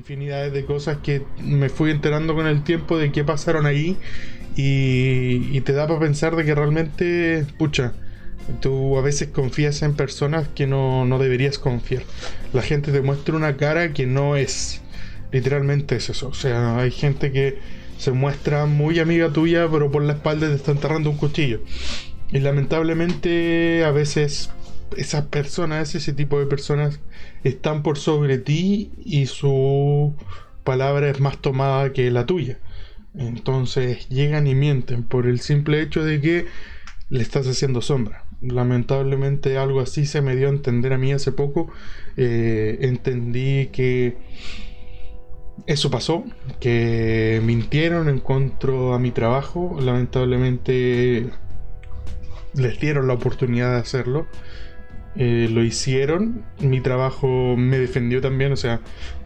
infinidades de cosas que me fui enterando con el tiempo de qué pasaron ahí y te da para pensar de que realmente, pucha, tú a veces confías en personas que no deberías confiar. La gente te muestra una cara que no es. Literalmente es eso. O sea, hay gente que se muestra muy amiga tuya, pero por la espalda te está enterrando un cuchillo. Y lamentablemente a veces esas personas, ese tipo de personas, están por sobre ti y su palabra es más tomada que la tuya. Entonces llegan y mienten por el simple hecho de que le estás haciendo sombra. Lamentablemente algo así se me dio a entender a mí hace poco. Entendí que eso pasó, que mintieron en cuanto a mi trabajo. Lamentablemente les dieron la oportunidad de hacerlo. Lo hicieron. Mi trabajo me defendió también. O sea,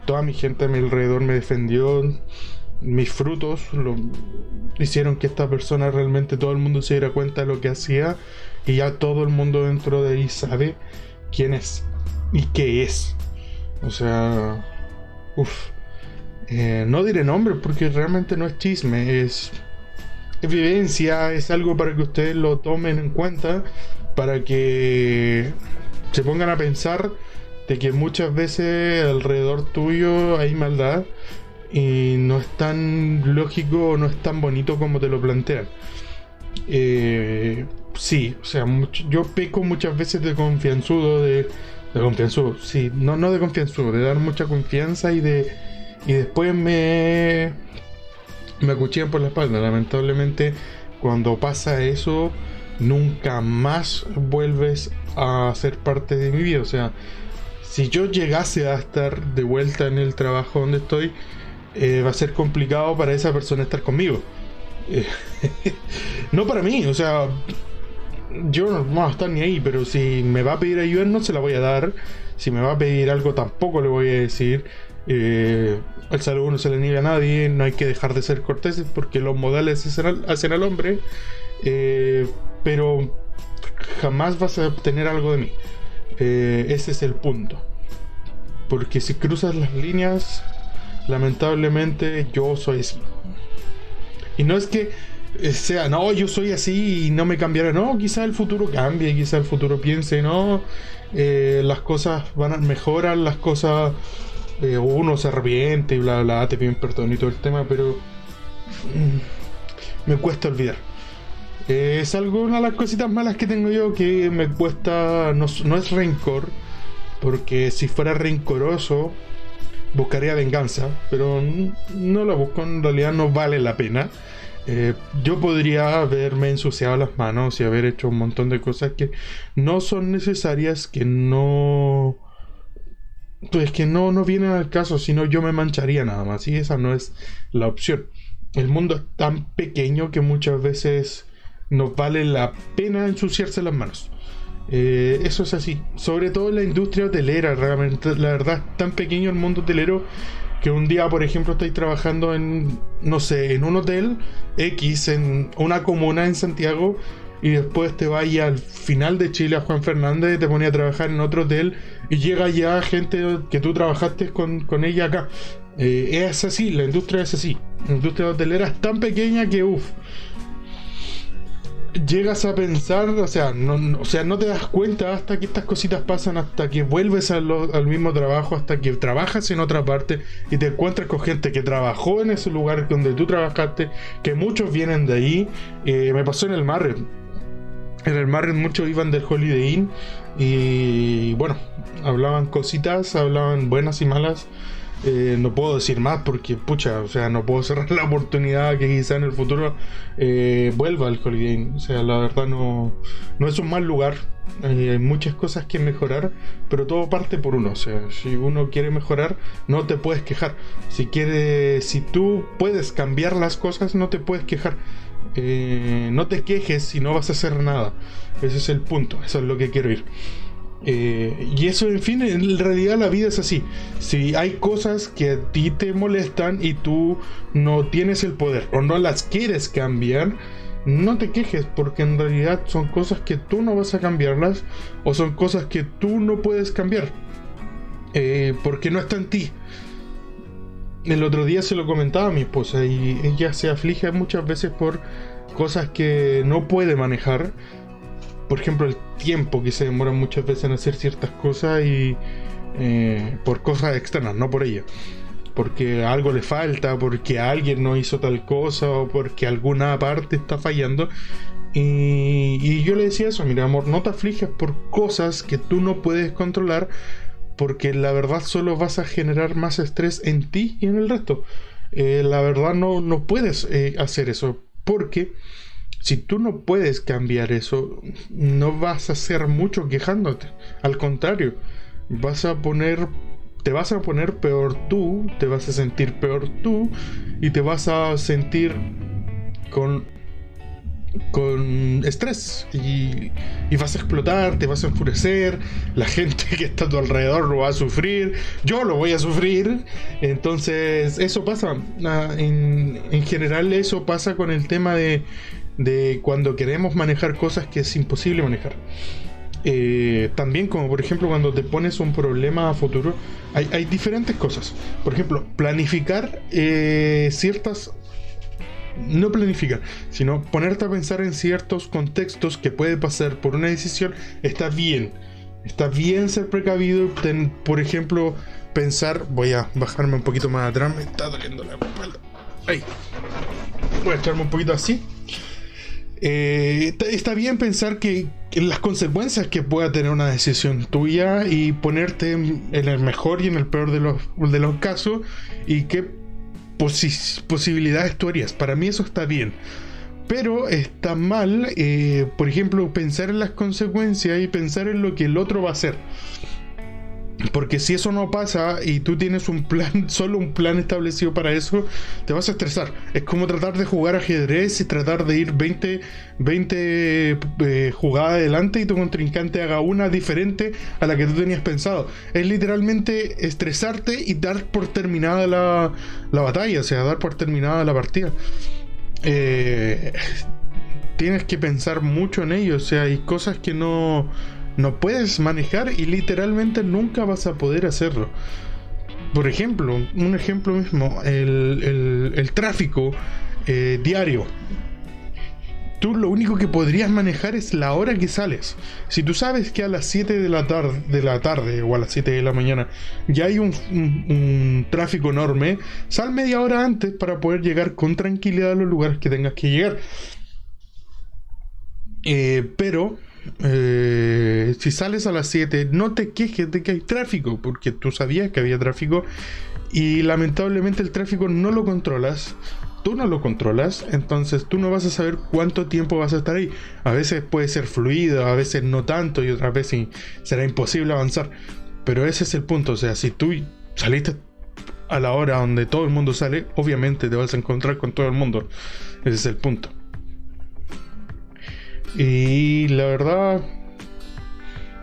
toda mi gente a mi alrededor me defendió. Mis frutos hicieron que esta persona realmente todo el mundo se diera cuenta de lo que hacía. Y ya todo el mundo dentro de ahí sabe quién es y qué es. O sea, no diré nombres porque realmente no es chisme, es evidencia, es algo para que ustedes lo tomen en cuenta, para que se pongan a pensar de que muchas veces alrededor tuyo hay maldad y no es tan lógico, no es tan bonito como te lo plantean. Sí, o sea, yo peco muchas veces de confianzudo, de confianzudo, sí, no de confianzudo, de dar mucha confianza y después me acuchillan por la espalda. Lamentablemente, cuando pasa eso, nunca más vuelves a ser parte de mi vida. O sea, si yo llegase a estar de vuelta en el trabajo donde estoy, va a ser complicado para esa persona estar conmigo. No para mí, o sea, yo no voy a estar ni ahí, pero si me va a pedir ayuda no se la voy a dar. Si me va a pedir algo tampoco le voy a decir. El saludo no se le niega a nadie, no hay que dejar de ser corteses porque los modales hacen al hombre, pero jamás vas a obtener algo de mí. Ese es el punto, porque si cruzas las líneas, lamentablemente yo soy así. Y no es que sea, no, yo soy así y no me cambiará. No, quizá el futuro cambie, quizá el futuro piense, no, las cosas mejoran, las cosas, uno se arrepiente y bla bla, te piden perdón y todo el tema, pero me cuesta olvidar. Es algo, una de las cositas malas que tengo yo, que me cuesta, no es rencor, porque si fuera rencoroso buscaría venganza, pero no la busco, en realidad no vale la pena. Yo podría haberme ensuciado las manos y haber hecho un montón de cosas que no son necesarias, que no, pues que no vienen al caso, sino yo me mancharía nada más, y esa no es la opción. El mundo es tan pequeño que muchas veces nos vale la pena ensuciarse las manos. Eso es así, sobre todo en la industria hotelera. Realmente, la verdad, es tan pequeño el mundo hotelero que un día, por ejemplo, estáis trabajando en, no sé, en un hotel X, en una comuna en Santiago, y después te vas al final de Chile, a Juan Fernández, y te pones a trabajar en otro hotel y llega ya gente que tú trabajaste con ella acá. Es así, la industria es así. La industria hotelera es tan pequeña que llegas a pensar, o sea, no te das cuenta hasta que estas cositas pasan, hasta que vuelves al mismo trabajo, hasta que trabajas en otra parte y te encuentras con gente que trabajó en ese lugar donde tú trabajaste, que muchos vienen de ahí. Me pasó en el Marriott. En el Marriott muchos iban del Holiday Inn y bueno, hablaban cositas, hablaban buenas y malas. No puedo decir más porque, pucha, o sea, no puedo cerrar la oportunidad que quizá en el futuro vuelva al Holiday Inn. O sea, la verdad no es un mal lugar. Hay muchas cosas que mejorar, pero todo parte por uno. O sea, si uno quiere mejorar, no te puedes quejar. Si tú puedes cambiar las cosas, no te puedes quejar. No te quejes si no vas a hacer nada. Ese es el punto, eso es lo que quiero ir. Y eso, en fin, en realidad la vida es así. Si hay cosas que a ti te molestan y tú no tienes el poder o no las quieres cambiar, no te quejes, porque en realidad son cosas que tú no vas a cambiarlas, o son cosas que tú no puedes cambiar, porque no está en ti. el otro día se lo comentaba a mi esposa y ella se aflige muchas veces por cosas que no puede manejar. Por ejemplo, el tiempo que se demora muchas veces en hacer ciertas cosas y por cosas externas, no por ella. Porque algo le falta, porque alguien no hizo tal cosa o porque alguna parte está fallando. Y yo le decía eso: mira, amor, no te afliges por cosas que tú no puedes controlar, porque la verdad solo vas a generar más estrés en ti y en el resto. La verdad no puedes hacer eso, porque si tú no puedes cambiar eso, no vas a hacer mucho quejándote. Al contrario, te vas a poner peor tú, te vas a sentir peor tú y te vas a sentir con estrés y vas a explotar, te vas a enfurecer, la gente que está a tu alrededor lo va a sufrir, yo lo voy a sufrir. Entonces eso pasa, en general eso pasa con el tema de cuando queremos manejar cosas que es imposible manejar. También, como por ejemplo cuando te pones un problema a futuro, hay diferentes cosas. Por ejemplo, planificar no planificar, sino ponerte a pensar en ciertos contextos que puede pasar por una decisión. Está bien ser precavido. Por ejemplo, pensar, voy a bajarme un poquito más atrás, me está doliendo la espalda. Ahí, voy a echarme un poquito así. Está bien pensar que las consecuencias que pueda tener una decisión tuya y ponerte en el mejor y en el peor de los casos, y qué posibilidades tú harías. Para mí eso está bien, pero está mal, por ejemplo, pensar en las consecuencias y pensar en lo que el otro va a hacer. Porque si eso no pasa y tú tienes solo un plan establecido para eso, te vas a estresar. Es como tratar de jugar ajedrez y tratar de ir 20 jugadas adelante y tu contrincante haga una diferente a la que tú tenías pensado. Es literalmente estresarte y dar por terminada la batalla, o sea, dar por terminada la partida. Tienes que pensar mucho en ello, o sea, hay cosas que no puedes manejar y literalmente nunca vas a poder hacerlo. Por ejemplo, un ejemplo mismo, el tráfico diario. Tú lo único que podrías manejar es la hora que sales. Si tú sabes que a las 7 de la tarde o a las 7 de la mañana ya hay un tráfico enorme, sal media hora antes para poder llegar con tranquilidad a los lugares que tengas que llegar. Pero si sales a las 7, no te quejes de que hay tráfico, porque tú sabías que había tráfico y lamentablemente el tráfico no lo controlas. Tú no lo controlas, entonces tú no vas a saber cuánto tiempo vas a estar ahí. A veces puede ser fluido, a veces no tanto, y otras veces será imposible avanzar. Pero ese es el punto, o sea, si tú saliste a la hora donde todo el mundo sale, obviamente te vas a encontrar con todo el mundo. Ese es el punto. Y la verdad,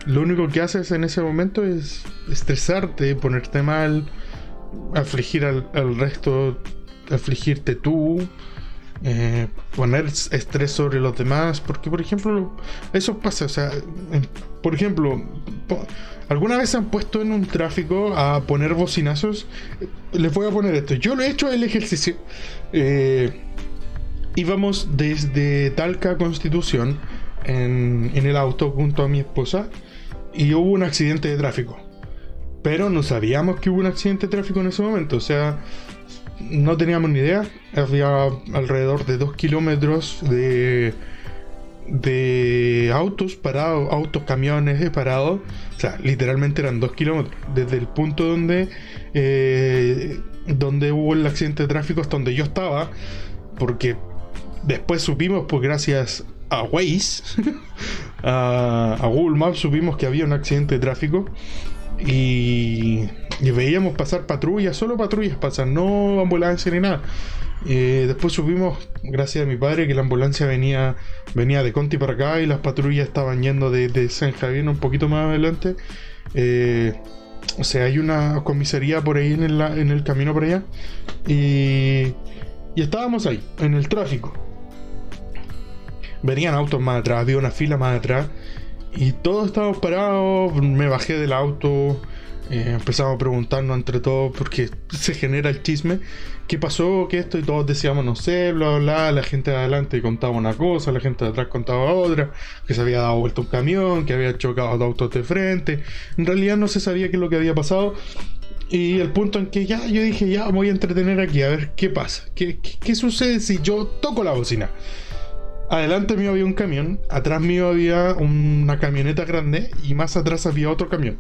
lo único que haces en ese momento es estresarte, ponerte mal, afligir al resto, afligirte tú, poner estrés sobre los demás, porque por ejemplo eso pasa, o sea, por ejemplo, ¿alguna vez se han puesto en un tráfico a poner bocinazos? Les voy a poner esto, yo lo he hecho el ejercicio. Íbamos desde Talca a Constitución en el auto junto a mi esposa y hubo un accidente de tráfico, pero no sabíamos que hubo un accidente de tráfico en ese momento, o sea, no teníamos ni idea. Había alrededor de 2 kilómetros de autos parados, camiones parados, o sea, literalmente eran 2 kilómetros desde el punto donde hubo el accidente de tráfico hasta donde yo estaba, porque después supimos, pues gracias a Waze, a Google Maps, supimos que había un accidente de tráfico y veíamos pasar patrullas, solo patrullas pasan, no ambulancia ni nada. Después supimos, gracias a mi padre, que la ambulancia venía de Conti para acá y las patrullas estaban yendo de San Javier un poquito más adelante. O sea, hay una comisaría por ahí en el camino para allá y estábamos ahí, en el tráfico. Venían autos más atrás, había una fila más atrás y todos estábamos parados. Me bajé del auto, Empezamos a preguntarnos entre todos porque se genera el chisme. ¿Qué pasó? ¿Qué esto? Y todos decíamos, no sé, bla, bla, bla. La gente de adelante contaba una cosa, la gente de atrás contaba otra. Que se había dado vuelta un camión, que había chocado dos autos de frente. En realidad no se sabía qué es lo que había pasado. Y el punto en que yo dije, ya voy a entretener aquí, a ver qué pasa. ¿Qué sucede si yo toco la bocina? Adelante mío había un camión, atrás mío había una camioneta grande y más atrás había otro camión.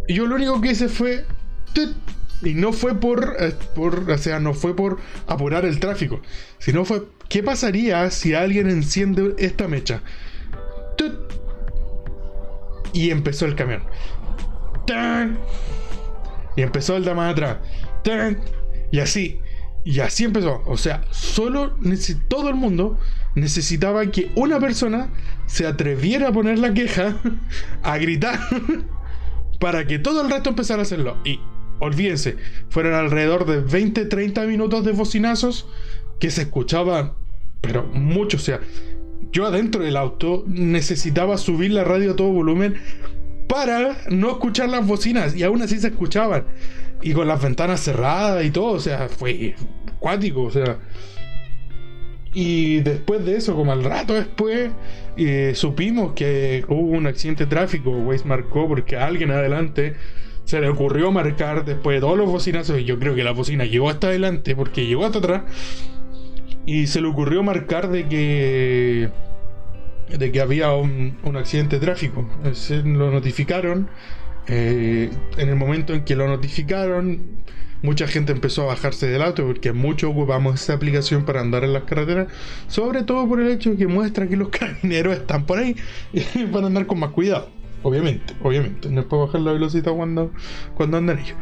Y yo lo único que hice fue... Y no fue o sea, no fue por apurar el tráfico, sino fue, ¿qué pasaría si alguien enciende esta mecha? Y empezó el camión. Y empezó el de más atrás. Y así empezó. O sea, todo el mundo necesitaba que una persona se atreviera a poner la queja, a gritar, para que todo el resto empezara a hacerlo. Y olvídense, fueron alrededor de 20-30 minutos de bocinazos que se escuchaban, pero mucho. O sea, yo adentro del auto necesitaba subir la radio a todo volumen para no escuchar las bocinas, y aún así se escuchaban, y con las ventanas cerradas y todo. O sea, fue cuático. O sea, y después de eso, como al rato después, supimos que hubo un accidente de tráfico. Waze marcó porque a alguien adelante se le ocurrió marcar después de todos los bocinazos, y yo creo que la bocina llegó hasta adelante porque llegó hasta atrás, y se le ocurrió marcar de que había un accidente de tráfico. Se lo notificaron. En el momento en que lo notificaron, mucha gente empezó a bajarse del auto porque muchos ocupamos esa aplicación para andar en las carreteras, sobre todo por el hecho de que muestra que los carabineros están por ahí para andar con más cuidado. Obviamente, no puedo bajar la velocidad cuando andan ellos.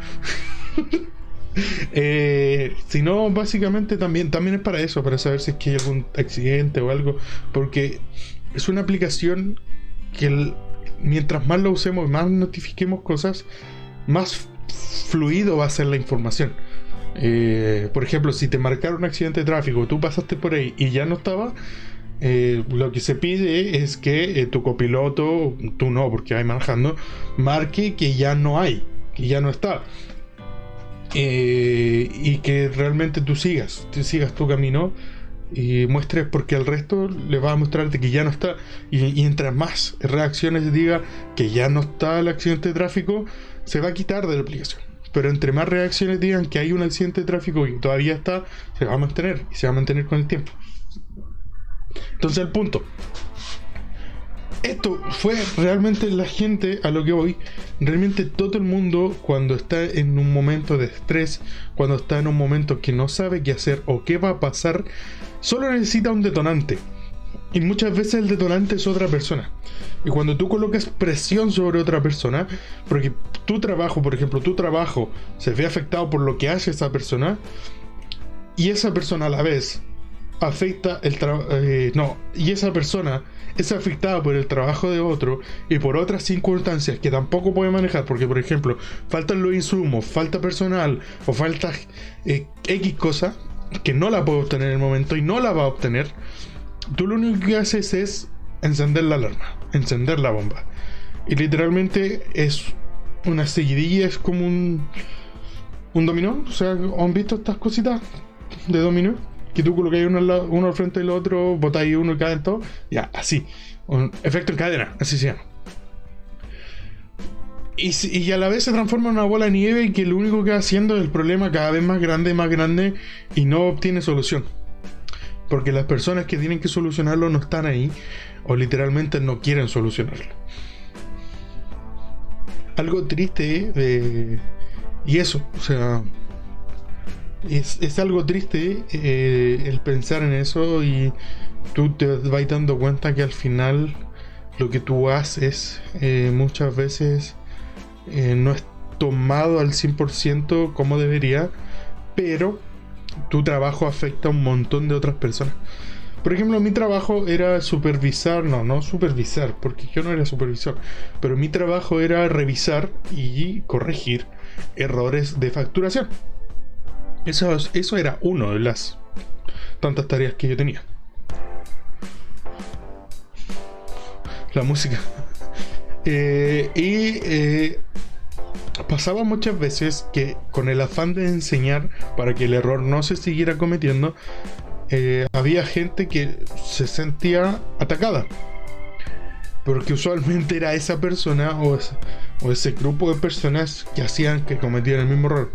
Si no, básicamente también es para eso, para saber si es que hay algún accidente o algo, porque es una aplicación que mientras más lo usemos y más notifiquemos cosas, más fluido va a ser la información. Por ejemplo, si te marcaron un accidente de tráfico, tú pasaste por ahí y ya no estaba, lo que se pide es que tu copiloto, tú no, porque vas manejando, marque que ya no hay, que ya no está, y que realmente tú sigas tu camino y muestres, porque al resto le va a mostrarte que ya no está, y entre más reacciones diga que ya no está el accidente de tráfico, se va a quitar de la aplicación. Pero entre más reacciones digan que hay un accidente de tráfico y todavía está, se va a mantener, y se va a mantener con el tiempo. Entonces el punto, esto fue realmente la gente, a lo que voy, realmente todo el mundo, cuando está en un momento de estrés, cuando está en un momento que no sabe qué hacer o qué va a pasar, solo necesita un detonante. Y muchas veces el detonante es otra persona. Y cuando tú colocas presión sobre otra persona, porque tu trabajo, por ejemplo, se ve afectado por lo que hace esa persona, y esa persona a la vez afecta el trabajo, y esa persona es afectada por el trabajo de otro y por otras circunstancias que tampoco puede manejar, porque por ejemplo faltan los insumos, falta personal o falta X cosa que no la puede obtener en el momento y no la va a obtener. Tú lo único que haces es encender la alarma, encender la bomba, y literalmente es una seguidilla, es como un dominó. O sea, ¿han visto estas cositas de dominó? Que tú colocas uno al frente del otro, botáis uno y cae en todo. Ya, así. Un efecto en cadena, así se llama. Y a la vez se transforma en una bola de nieve que lo único que va haciendo es el problema cada vez más grande y no obtiene solución. Porque las personas que tienen que solucionarlo no están ahí, o literalmente no quieren solucionarlo. Algo triste y eso, o sea, es algo triste el pensar en eso, y tú te vas dando cuenta que al final lo que tú haces muchas veces no es tomado al 100% como debería, pero tu trabajo afecta a un montón de otras personas. Por ejemplo, mi trabajo era supervisar, no supervisar, porque yo no era supervisor, pero mi trabajo era revisar y corregir errores de facturación. Eso era uno de las tantas tareas que yo tenía. La música. Pasaba muchas veces que con el afán de enseñar para que el error no se siguiera cometiendo, había gente que se sentía atacada. Porque usualmente era esa persona o ese grupo de personas que hacían que cometían el mismo error.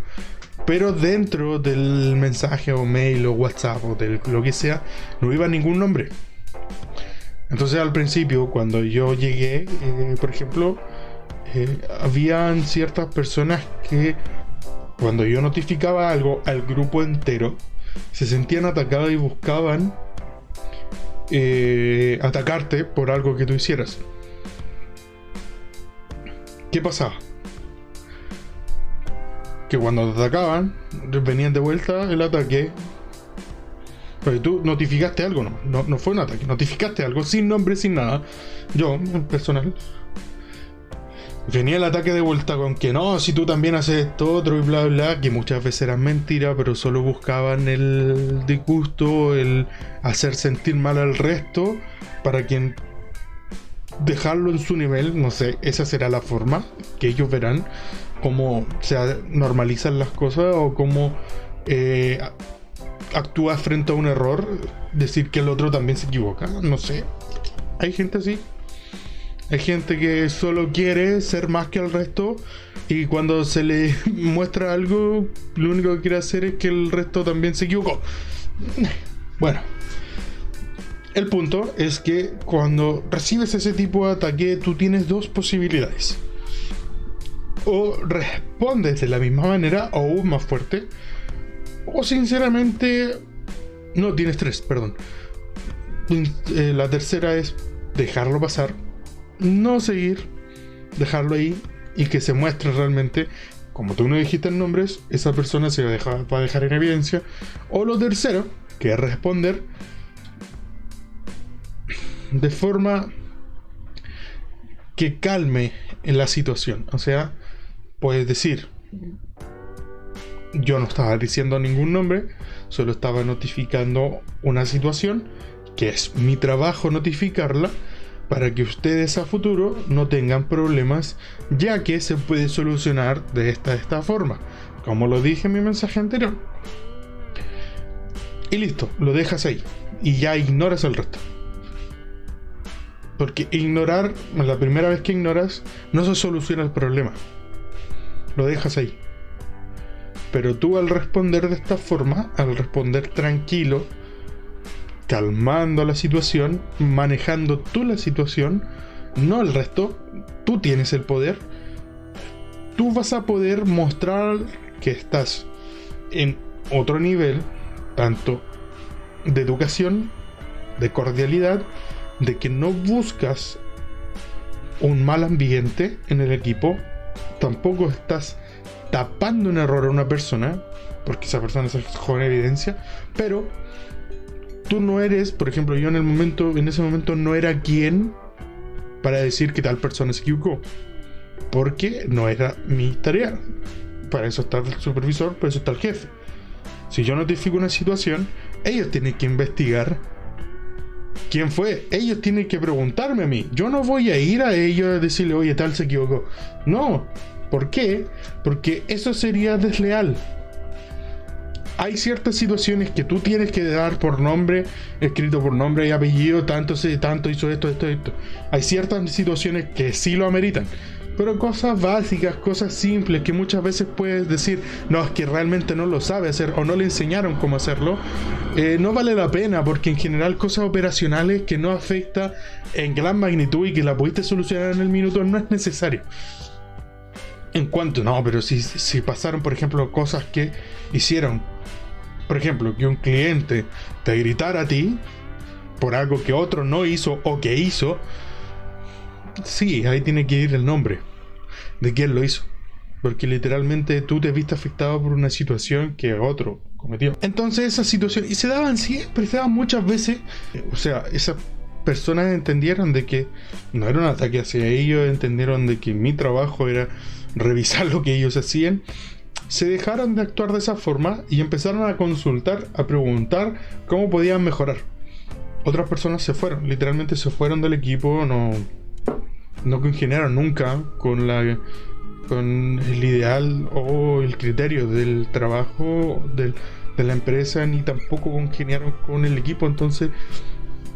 Pero dentro del mensaje o mail o WhatsApp o de lo que sea, no iba ningún nombre. Entonces al principio, cuando yo llegué, por ejemplo, habían ciertas personas que cuando yo notificaba algo al grupo entero, se sentían atacadas y buscaban atacarte por algo que tú hicieras. ¿Qué pasaba? Que cuando te atacaban, venían de vuelta el ataque. Porque tú notificaste algo, no fue un ataque, notificaste algo sin nombre, sin nada. Yo, en personal, venía el ataque de vuelta con que no, si tú también haces esto otro y bla bla, que muchas veces eran mentiras, pero solo buscaban el disgusto, el hacer sentir mal al resto, para quien dejarlo en su nivel. No sé, esa será la forma que ellos verán cómo se normalizan las cosas o cómo actúa frente a un error, decir que el otro también se equivoca, no sé. Hay gente así. Hay gente que solo quiere ser más que el resto y cuando se le muestra algo, lo único que quiere hacer es que el resto también se equivocó. Bueno, el punto es que cuando recibes ese tipo de ataque, tú tienes dos posibilidades. O respondes de la misma manera o aún más fuerte, o sinceramente no tienes tres, perdón. La tercera es dejarlo pasar, no seguir, dejarlo ahí y que se muestre realmente, como tú no dijiste en nombres, esa persona se va a dejar en evidencia. O lo tercero, que es responder de forma que calme en la situación. O sea, puedes decir: yo no estaba diciendo ningún nombre, solo estaba notificando una situación que es mi trabajo notificarla para que ustedes a futuro no tengan problemas, ya que se puede solucionar de esta forma, como lo dije en mi mensaje anterior. Y listo, lo dejas ahí y ya ignoras el resto. Porque ignorar, la primera vez que ignoras, no se soluciona el problema. Lo dejas ahí. Pero tú al responder de esta forma, al responder tranquilo, calmando la situación, manejando tú la situación, no el resto, tú tienes el poder, tú vas a poder mostrar que estás en otro nivel, tanto de educación, de cordialidad, de que no buscas un mal ambiente en el equipo, tampoco estás tapando un error a una persona, porque esa persona se dejó en evidencia, pero tú no eres, por ejemplo, yo en ese momento no era quien para decir que tal persona se equivocó, porque no era mi tarea. Para eso está el supervisor, para eso está el jefe. Si yo notifico una situación, ellos tienen que investigar quién fue. Ellos tienen que preguntarme a mí. Yo no voy a ir a ellos a decirle: oye, tal se equivocó. No. ¿Por qué? Porque eso sería desleal. Hay ciertas situaciones que tú tienes que dar por nombre, escrito por nombre y apellido, tanto hizo esto. Hay ciertas situaciones que sí lo ameritan, pero cosas básicas, cosas simples que muchas veces puedes decir: no, es que realmente no lo sabe hacer o no le enseñaron cómo hacerlo, no vale la pena, porque en general cosas operacionales que no afecta en gran magnitud y que la pudiste solucionar en el minuto no es necesario. En cuanto, no, pero si pasaron, por ejemplo, cosas que hicieron, por ejemplo, que un cliente te gritara a ti por algo que otro no hizo o que hizo, sí, ahí tiene que ir el nombre de quién lo hizo, porque literalmente tú te viste afectado por una situación que otro cometió. Entonces esa situación, y se daban siempre, se daban muchas veces, o sea, esas personas entendieron de que no era un ataque hacia ellos, entendieron de que mi trabajo era revisar lo que ellos hacían, se dejaron de actuar de esa forma y empezaron a consultar, a preguntar cómo podían mejorar. Otras personas se fueron, literalmente se fueron del equipo, no congeniaron nunca con el ideal o el criterio del trabajo de la empresa, ni tampoco congeniaron con el equipo. Entonces,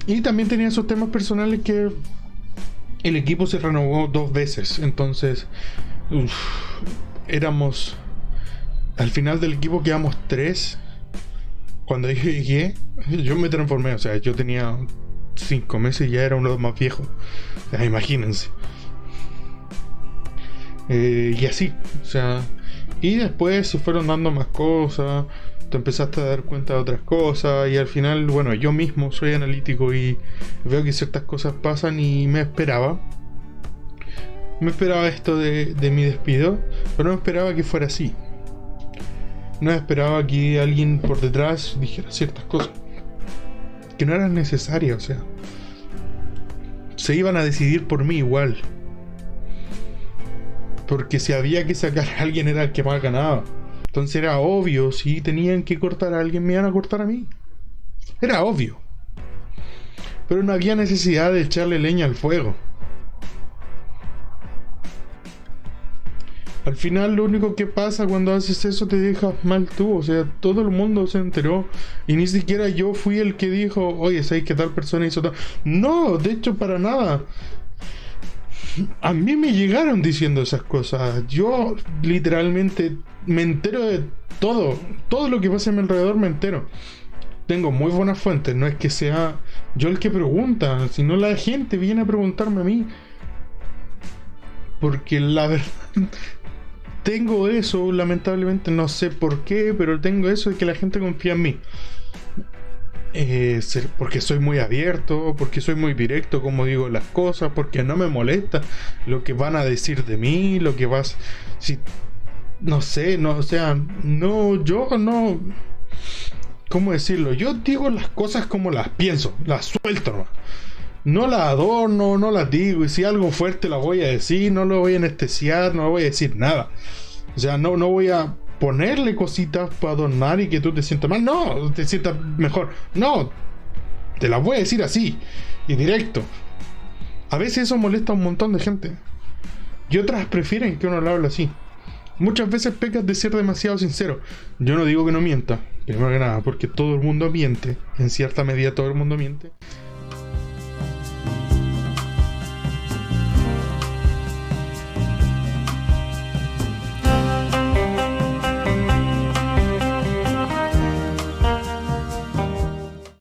y también tenía esos temas personales que el equipo se renovó 2 veces. Entonces, éramos, al final del equipo quedamos 3. Cuando yo llegué, yo me transformé, o sea, yo tenía 5 meses y ya era uno de los más viejos. O sea, imagínense. Y así, o sea, y después se fueron dando más cosas, te empezaste a dar cuenta de otras cosas, y al final, bueno, yo mismo soy analítico y veo que ciertas cosas pasan, y me esperaba esto de mi despido, pero no esperaba que fuera así. No esperaba que alguien por detrás dijera ciertas cosas que no eran necesarias, o sea, se iban a decidir por mí igual. Porque si había que sacar a alguien era el que más ganaba. Entonces era obvio, si tenían que cortar a alguien, me iban a cortar a mí. Era obvio. Pero no había necesidad de echarle leña al fuego. Al final lo único que pasa cuando haces eso, te dejas mal tú. O sea, todo el mundo se enteró. Y ni siquiera yo fui el que dijo, oye, ¿sabes que tal persona hizo tal? No, de hecho, para nada. A mí me llegaron diciendo esas cosas. Yo literalmente me entero de todo. Todo lo que pasa a mi alrededor me entero. Tengo muy buenas fuentes. No es que sea yo el que pregunta, sino la gente viene a preguntarme a mí. Porque la verdad, tengo eso, lamentablemente, no sé por qué, pero tengo eso de que la gente confía en mí. Porque soy muy abierto, porque soy muy directo como digo las cosas, porque no me molesta lo que van a decir de mí, lo que vas, si, no sé, no, o sea, no, yo no, ¿cómo decirlo? Yo digo las cosas como las pienso, las suelto nomás. No las adorno, no las digo, y si algo fuerte la voy a decir, no lo voy a anestesiar, no voy a decir nada. O sea, no voy a ponerle cositas para adornar y que tú te sientas mal. No, te sientas mejor. No, te las voy a decir así y directo. A veces eso molesta a un montón de gente y otras prefieren que uno lo hable así. Muchas veces pecas de ser demasiado sincero. Yo no digo que no mienta, primero que nada, porque todo el mundo miente. En cierta medida todo el mundo miente.